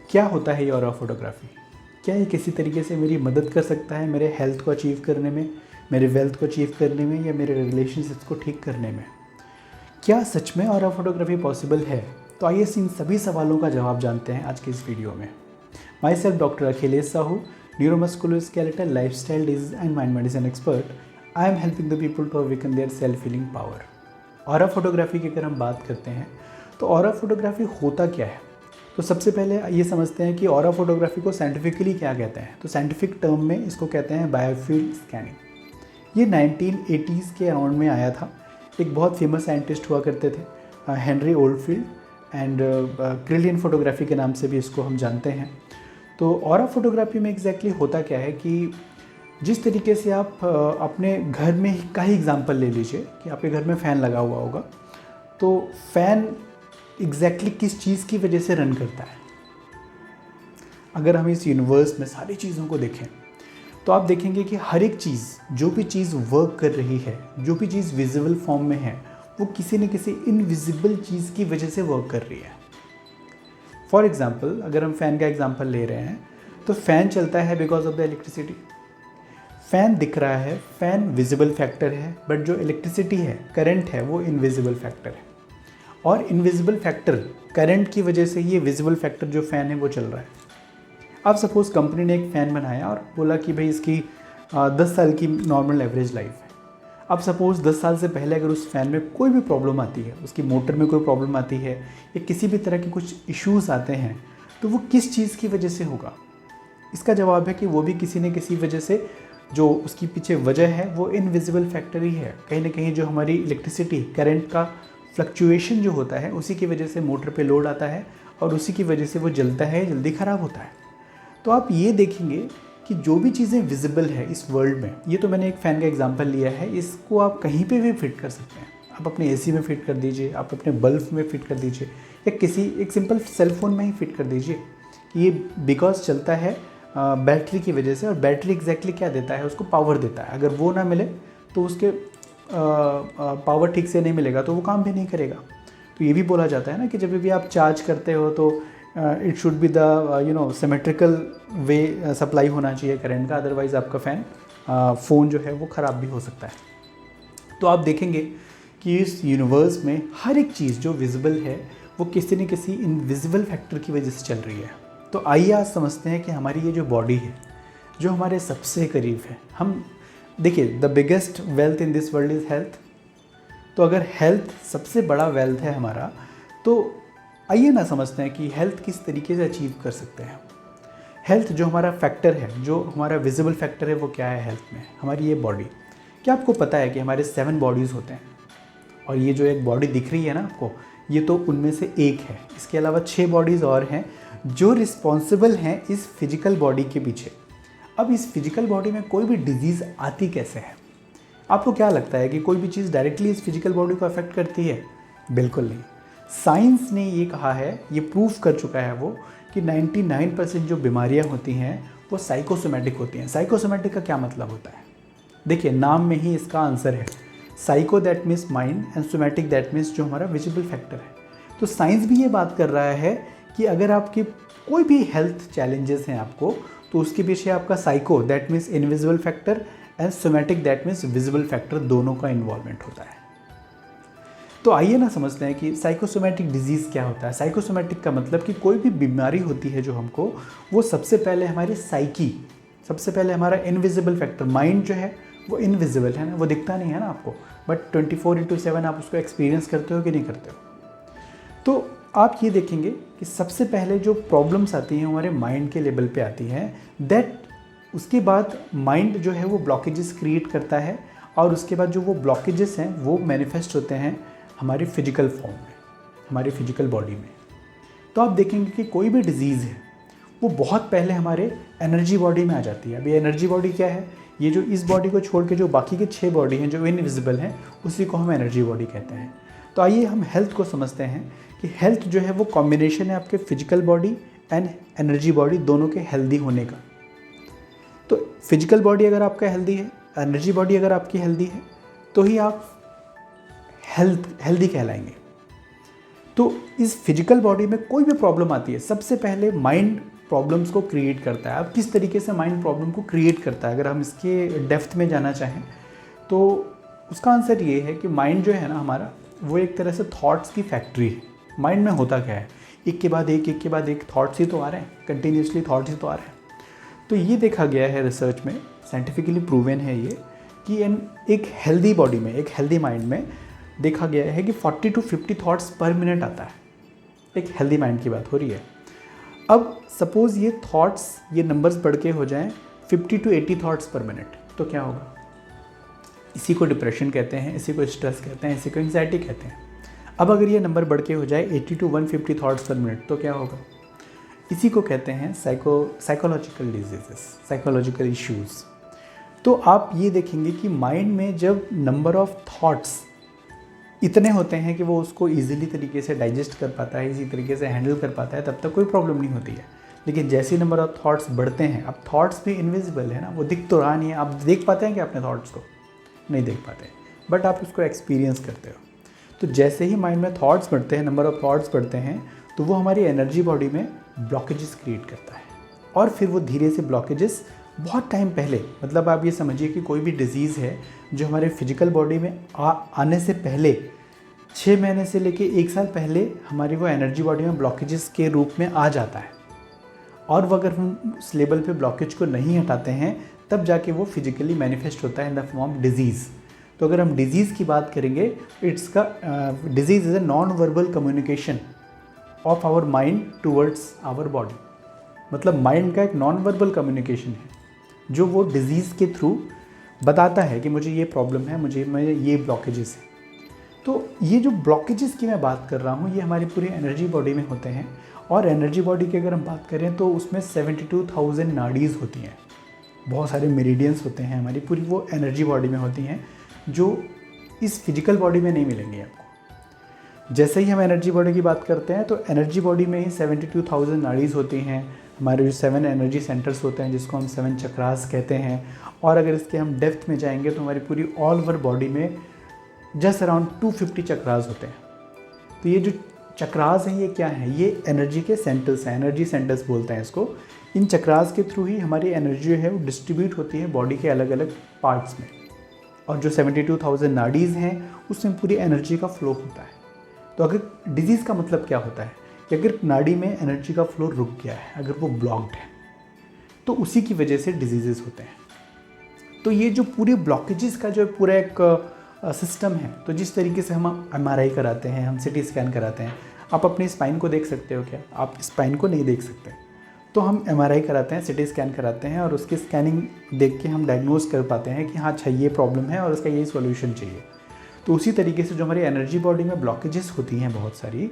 क्या होता है ये ऑरा फोटोग्राफी? क्या ये किसी तरीके से मेरी मदद कर सकता है मेरे हेल्थ को अचीव करने में, मेरे वेल्थ को अचीव करने में, या मेरे रिलेशनशिप्स को ठीक करने में? क्या सच में ऑरा फोटोग्राफी पॉसिबल है? तो आइए इन सभी सवालों का जवाब जानते हैं आज की इस वीडियो में। Myself doctor Akhilesh Sahu, neuromusculoskeletal lifestyle disease and mind medicine expert. I am helping the people to awaken their self healing power. Aura photography की अगर हम बात करते हैं तो ऑरा फोटोग्राफी होता क्या है? तो सबसे पहले ये समझते हैं कि ऑरा फोटोग्राफी को साइंटिफिकली क्या कहते हैं। तो साइंटिफिक टर्म में इसको कहते हैं बायोफील्ड स्कैनिंग। ये 1980s के अराउंड में आया था। एक बहुत फेमस साइंटिस्ट हुआ करते थे, हेनरी ओल्डफील्ड, एंड क्रिलियन फोटोग्राफी के नाम से भी इसको हम जानते हैं। तो ऑरा फोटोग्राफी में एग्जैक्टली होता क्या है कि जिस तरीके से आप अपने घर में का ही एग्जांपल ले लीजिए कि आपके घर में फ़ैन लगा हुआ होगा, तो फ़ैन एग्जैक्टली किस चीज़ की वजह से रन करता है? अगर हम इस यूनिवर्स में सारी चीज़ों को देखें तो आप देखेंगे कि हर एक चीज़, जो भी चीज़ वर्क कर रही है, जो भी चीज़ विजिबल फॉर्म में है, वो किसी न किसी इनविजिबल चीज़ की वजह से वर्क कर रही है। फॉर एग्ज़ाम्पल, अगर हम फ़ैन का एग्जाम्पल ले रहे हैं तो फ़ैन चलता है because of the electricity. Fan दिख रहा है, फ़ैन विजिबल फैक्टर है, बट जो इलेक्ट्रिसिटी है, करंट है, वो इनविजिबल फैक्टर है। और इनविजिबल फैक्टर करंट की वजह से ये विजिबल फैक्टर जो फ़ैन है वो चल रहा है। अब सपोज़ कंपनी ने एक फ़ैन बनाया और बोला कि भाई इसकी 10 साल की नॉर्मल एवरेज लाइफ है। अब सपोज़ 10 साल से पहले अगर उस फ़ैन में कोई भी प्रॉब्लम आती है, उसकी मोटर में कोई प्रॉब्लम आती है या किसी भी तरह के कुछ इश्यूज़ आते हैं, तो वो किस चीज़ की वजह से होगा? इसका जवाब है कि वो भी किसी न किसी वजह से, जो उसकी पीछे वजह है वो इनविजिबल फैक्टर ही है। कहीं ना कहीं जो हमारी इलेक्ट्रिसिटी, करंट का फ्लक्चुएशन जो होता है, उसी की वजह से मोटर पे लोड आता है और उसी की वजह से वो जलता है, जल्दी ख़राब होता है। तो आप ये देखेंगे कि जो भी चीज़ें विजिबल है इस वर्ल्ड में, ये तो मैंने एक फ़ैन का एग्जांपल लिया है, इसको आप कहीं पे भी फिट कर सकते हैं। आप अपने एसी में फिट कर दीजिए, आप अपने बल्ब में फिट कर दीजिए, या एक सिंपल सेलफोन में ही फिट कर दीजिए। ये बिकॉज चलता है बैटरी की वजह से, और बैटरी एग्जैक्टली क्या देता है? उसको पावर देता है। अगर वो ना मिले तो उसके पावर ठीक से नहीं मिलेगा तो वो काम भी नहीं करेगा। तो ये भी बोला जाता है ना कि जब भी आप चार्ज करते हो तो it should be the symmetrical way supply होना चाहिए करंट का, अदरवाइज़ आपका फ़ोन जो है वो ख़राब भी हो सकता है। तो आप देखेंगे कि इस यूनिवर्स में हर एक चीज़ जो विजिबल है वो किसी न किसी इनविजिबल फैक्टर की वजह से चल रही है। तो आइए आज समझते हैं कि हमारी ये जो बॉडी है, जो हमारे सबसे करीब है, हम देखिए, the biggest wealth in this world is health. तो अगर हेल्थ सबसे बड़ा वेल्थ है हमारा, तो आइए ना समझते हैं कि हेल्थ किस तरीके से अचीव कर सकते हैं। हेल्थ जो हमारा फैक्टर है, जो हमारा विजिबल फैक्टर है, वो क्या है हेल्थ में? हमारी ये बॉडी। क्या आपको पता है कि हमारे 7 बॉडीज़ होते हैं? और ये जो एक बॉडी दिख रही है ना आपको, ये तो उनमें से एक है। इसके अलावा 6 बॉडीज़ और हैं जो रिस्पॉन्सिबल हैं इस फिजिकल बॉडी के पीछे। अब इस फिजिकल बॉडी में कोई भी डिजीज़ आती कैसे है? आपको क्या लगता है कि कोई भी चीज़ डायरेक्टली इस फिजिकल बॉडी को अफेक्ट करती है? बिल्कुल नहीं। साइंस ने ये कहा है, ये प्रूफ कर चुका है वो, कि 99% जो बीमारियां होती हैं वो साइकोसोमैटिक होती हैं। साइकोसोमैटिक का क्या मतलब होता है? देखिए, नाम में ही इसका आंसर है। Psycho that means mind, and somatic that means जो हमारा विजिबल फैक्टर है। तो साइंस भी ये बात कर रहा है कि अगर आपकी कोई भी हेल्थ चैलेंजेस हैं आपको, तो उसके पीछे आपका psycho that means invisible factor and somatic that means visible factor, दोनों का इन्वॉल्वमेंट होता है। तो आइए ना समझते हैं कि साइकोसोमैटिक डिजीज़ क्या होता है। साइकोसोमैटिक का मतलब कि कोई भी बीमारी होती है जो हमको, वो सबसे पहले हमारी साइकी, सबसे पहले हमारा इनविजिबल फैक्टर, माइंड जो है वो इनविजिबल है ना, वो दिखता नहीं है ना आपको, बट 24/7 आप उसको एक्सपीरियंस करते हो कि नहीं करते हो। तो आप ये देखेंगे कि सबसे पहले जो प्रॉब्लम्स आती हैं हमारे माइंड के लेवल पे आती हैं, दैट उसके बाद माइंड जो है वो ब्लॉकेजेस क्रिएट करता है, और उसके बाद जो वो ब्लॉकेजेस हैं वो मैनिफेस्ट होते हैं हमारी फिजिकल फॉर्म में, हमारी फिजिकल बॉडी में। तो आप देखेंगे कि कोई भी डिजीज़ है वो बहुत पहले हमारे एनर्जी बॉडी में आ जाती है। अभी एनर्जी बॉडी क्या है? ये जो इस बॉडी को छोड़ के जो बाकी के 6 बॉडी हैं जो इनविजिबल हैं, उसी को हम एनर्जी बॉडी कहते हैं। तो आइए हम हेल्थ को समझते हैं कि हेल्थ जो है वो कॉम्बिनेशन है आपके physical body and energy body दोनों के हेल्दी होने का। तो फिजिकल बॉडी अगर आपका हेल्दी है, एनर्जी बॉडी अगर आपकी हेल्दी है, तो ही आप हेल्दी कहलाएंगे। तो इस फिजिकल बॉडी में कोई भी प्रॉब्लम आती है, सबसे पहले माइंड प्रॉब्लम्स को क्रिएट करता है। अब किस तरीके से माइंड प्रॉब्लम को क्रिएट करता है, अगर हम इसके डेप्थ में जाना चाहें तो उसका आंसर ये है कि माइंड जो है ना हमारा, वो एक तरह से थॉट्स की फैक्ट्री है। माइंड में होता क्या है, एक के बाद एक थॉट्स ही तो आ रहे हैं, कंटिन्यूसली थॉट्स ही तो आ रहे हैं। तो ये देखा गया है रिसर्च में, साइंटिफिकली प्रूवन है ये, कि एक हेल्दी बॉडी में, एक हेल्दी माइंड में देखा गया है कि 40 to 50 थॉट्स पर मिनट आता है। एक हेल्दी माइंड की बात हो रही है। अब सपोज़ ये थॉट्स, ये नंबर्स बढ़ के हो जाएं 50 to 80 थॉट्स पर मिनट, तो क्या होगा? इसी को डिप्रेशन कहते हैं, इसी को स्ट्रेस कहते हैं, इसी को एंग्जाइटी कहते हैं। अब अगर ये नंबर बढ़ के हो जाए 80 to 150 थॉट्स पर मिनट, तो क्या होगा? इसी को कहते हैं साइकोलॉजिकल डिजीजेस, साइकोलॉजिकल इश्यूज़। तो आप ये देखेंगे कि माइंड में जब नंबर ऑफ थॉट्स इतने होते हैं कि वो उसको ईजिली तरीके से डाइजेस्ट कर पाता है, इसी तरीके से हैंडल कर पाता है, तब तक कोई प्रॉब्लम नहीं होती है। लेकिन जैसे ही नंबर ऑफ थॉट्स बढ़ते हैं, अब थॉट्स भी इनविजिबल है ना, वो दिख तो रहा नहीं है। आप देख पाते हैं कि अपने थॉट्स को नहीं देख पाते, बट आप उसको एक्सपीरियंस करते हो। तो जैसे ही माइंड में थॉट्स बढ़ते हैं, नंबर ऑफ थॉट्स बढ़ते हैं, तो वो हमारी एनर्जी बॉडी में ब्लॉकेजेस क्रिएट करता है। और फिर वो धीरे से ब्लॉकेजेस बहुत टाइम पहले, मतलब आप ये समझिए कि कोई भी डिजीज़ है जो हमारे फिजिकल बॉडी में आने से पहले 6 महीने से लेके 1 साल पहले हमारी वो एनर्जी बॉडी में ब्लॉकेजेस के रूप में आ जाता है। और वो अगर हम उस लेवल पे ब्लॉकेज को नहीं हटाते हैं, तब जाके वो फिजिकली मैनिफेस्ट होता है in the form of disease. तो अगर हम डिजीज़ की बात करेंगे, disease is a non verbal communication of our mind towards our body. मतलब माइंड का एक नॉन वर्बल कम्युनिकेशन है जो वो डिज़ीज़ के थ्रू बताता है कि मुझे ये प्रॉब्लम है, मुझे ये ब्लॉकेजेस है। तो ये जो ब्लॉकेजेस की मैं बात कर रहा हूँ, ये हमारी पूरी एनर्जी बॉडी में होते हैं। और एनर्जी बॉडी की अगर हम बात करें तो उसमें 72,000 नाड़ीज़ होती हैं, बहुत सारे मेरिडियंस होते हैं हमारी पूरी वो एनर्जी बॉडी में होती हैं, जो इस फिजिकल बॉडी में नहीं मिलेंगी आपको। जैसे ही हम एनर्जी बॉडी की बात करते हैं, तो एनर्जी बॉडी में ही 72,000 नाड़ीज़ होती हैं। हमारे जो 7 एनर्जी सेंटर्स होते हैं, जिसको हम 7 चक्रास कहते हैं। और अगर इसके हम डेप्थ में जाएंगे, तो हमारी पूरी ऑल ओवर बॉडी में जस्ट अराउंड 250 चक्रास होते हैं। तो ये जो चक्रास हैं, ये क्या हैं? ये एनर्जी के सेंटर्स हैं, एनर्जी सेंटर्स बोलते हैं इसको। इन चक्रास के थ्रू ही हमारी एनर्जी है वो डिस्ट्रीब्यूट होती है बॉडी के अलग अलग पार्ट्स में। और जो 72,000 नाड़ीज़ हैं, उसमें पूरी एनर्जी का फ्लो होता है। तो अगर डिजीज़ का मतलब क्या होता है कि अगर नाड़ी में एनर्जी का फ्लो रुक गया है, अगर वो ब्लॉक्ड है, तो उसी की वजह से डिजीज़ेस होते हैं। तो ये जो पूरी ब्लॉकेजेस का जो पूरा एक सिस्टम है, तो जिस तरीके से हम MRI कराते हैं, हम CT स्कैन कराते हैं। आप अपनी स्पाइन को देख सकते हो क्या? आप स्पाइन को नहीं देख सकते। तो हम MRI कराते हैं, CT स्कैन कराते हैं, और उसकी स्कैनिंग देख के हम डायग्नोज कर पाते हैं कि हाँ अच्छा ये प्रॉब्लम है और उसका यही सॉल्यूशन चाहिए। तो उसी तरीके से जो हमारी एनर्जी बॉडी में ब्लॉकेजेस होती हैं बहुत सारी,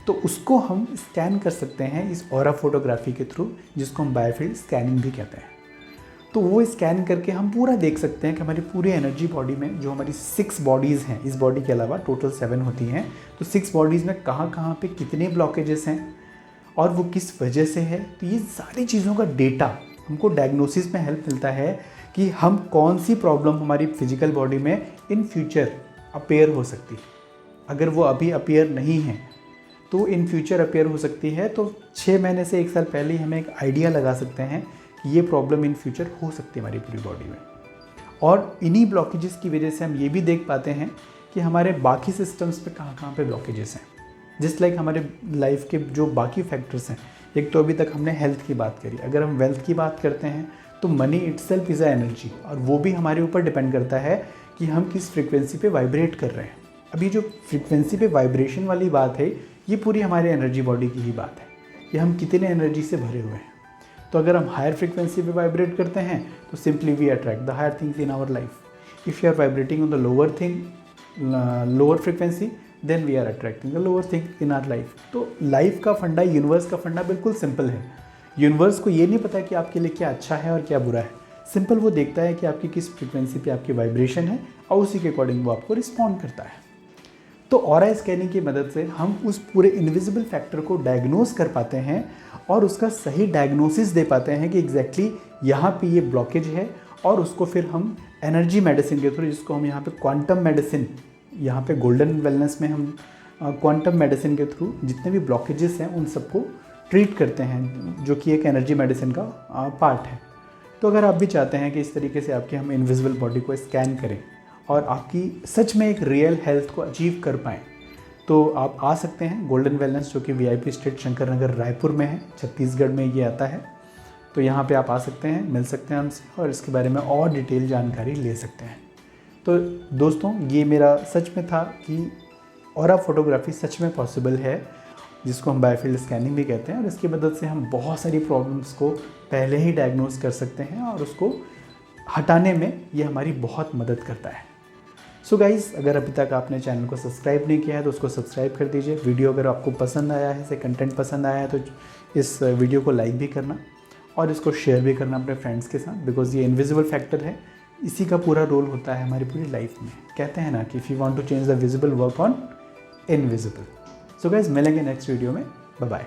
तो उसको हम स्कैन कर सकते हैं इस ऑरा फोटोग्राफी के थ्रू, जिसको हम बायोफील्ड स्कैनिंग भी कहते हैं। तो वो स्कैन करके हम पूरा देख सकते हैं कि हमारी पूरी एनर्जी बॉडी में जो हमारी 6 बॉडीज़ हैं, इस बॉडी के अलावा टोटल 7 होती हैं, तो 6 बॉडीज़ में कहाँ कहाँ पे कितने ब्लॉकेजेस हैं और वो किस वजह से है। तो ये सारी चीज़ों का डेटा हमको डायग्नोसिस में हेल्प मिलता है कि हम कौन सी प्रॉब्लम हमारी फिजिकल बॉडी में इन फ्यूचर अपेयर हो सकती है। अगर वो अभी अपेयर नहीं है तो इन फ्यूचर अपेयर हो सकती है। तो 6 महीने से 1 साल पहले ही हमें एक आइडिया लगा सकते हैं कि ये प्रॉब्लम इन फ्यूचर हो सकती है हमारी पूरी बॉडी में। और इन्हीं ब्लॉकेजेस की वजह से हम ये भी देख पाते हैं कि हमारे बाकी सिस्टम्स पे कहाँ पे ब्लॉकेजेस हैं। जिस लाइक हमारे लाइफ के जो बाकी फैक्टर्स हैं, एक तो अभी तक हमने हेल्थ की बात करी, अगर हम वेल्थ की बात करते हैं तो money itself is a energy, और वो भी हमारे ऊपर डिपेंड करता है कि हम किस फ्रीक्वेंसी पे वाइब्रेट कर रहे हैं। अभी जो फ्रीक्वेंसी पे वाइब्रेशन वाली बात है, ये पूरी हमारे एनर्जी बॉडी की ही बात है कि हम कितने एनर्जी से भरे हुए हैं। तो अगर हम हायर फ्रीक्वेंसी पे वाइब्रेट करते हैं तो simply we attract the higher things in our life. If you are vibrating on the lower frequency, then we are attracting the lower thing in our life. तो लाइफ का फंडा, universe का फंडा बिल्कुल सिंपल है। यूनिवर्स को ये नहीं पता कि आपके लिए क्या अच्छा है और क्या बुरा है। सिंपल वो देखता है कि आपकी किस फ्रीक्वेंसी पे आपकी वाइब्रेशन है और उसी के अकॉर्डिंग वो आपको रिस्पॉन्ड करता है। तो ऑरा स्कैनिंग की मदद से हम उस पूरे इनविजिबल फैक्टर को डायग्नोज कर पाते हैं और उसका सही डायग्नोसिस दे पाते हैं कि एग्जैक्टली यहाँ पे ये ब्लॉकेज है, और उसको फिर हम एनर्जी मेडिसिन के थ्रू, जिसको हम यहाँ पे क्वांटम मेडिसिन, यहाँ पे गोल्डन वेलनेस में हम क्वांटम मेडिसिन के थ्रू जितने भी ब्लॉकेजेस हैं उन सबको ट्रीट करते हैं, जो कि एक एनर्जी मेडिसिन का पार्ट है। तो अगर आप भी चाहते हैं कि इस तरीके से आपकी हम इनविजिबल बॉडी को स्कैन करें और आपकी सच में एक रियल हेल्थ को अचीव कर पाएँ, तो आप आ सकते हैं गोल्डन वेलनेस, जो कि VIP स्ट्रीट शंकर नगर रायपुर में है, छत्तीसगढ़ में ये आता है। तो यहाँ पे आप आ सकते हैं, मिल सकते हैं हमसे और इसके बारे में और डिटेल जानकारी ले सकते हैं। तो दोस्तों, ये मेरा सच में था कि ऑरा फोटोग्राफी सच में पॉसिबल है, जिसको हम बायोफील्ड स्कैनिंग भी कहते हैं, और इसकी मदद से हम बहुत सारी प्रॉब्लम्स को पहले ही डायग्नोज कर सकते हैं और उसको हटाने में ये हमारी बहुत मदद करता है। सो गाइज़, अगर अभी तक आपने चैनल को सब्सक्राइब नहीं किया है तो उसको सब्सक्राइब कर दीजिए। वीडियो अगर आपको पसंद आया है, से कंटेंट पसंद आया है, तो इस वीडियो को लाइक भी करना और इसको शेयर भी करना अपने फ्रेंड्स के साथ, बिकॉज ये इनविजिबल फैक्टर है, इसी का पूरा रोल होता है हमारी पूरी लाइफ में। कहते हैं ना कि if you want to change the visible, work on invisible. So guys, मिलेंगे नेक्स्ट वीडियो में। Bye bye.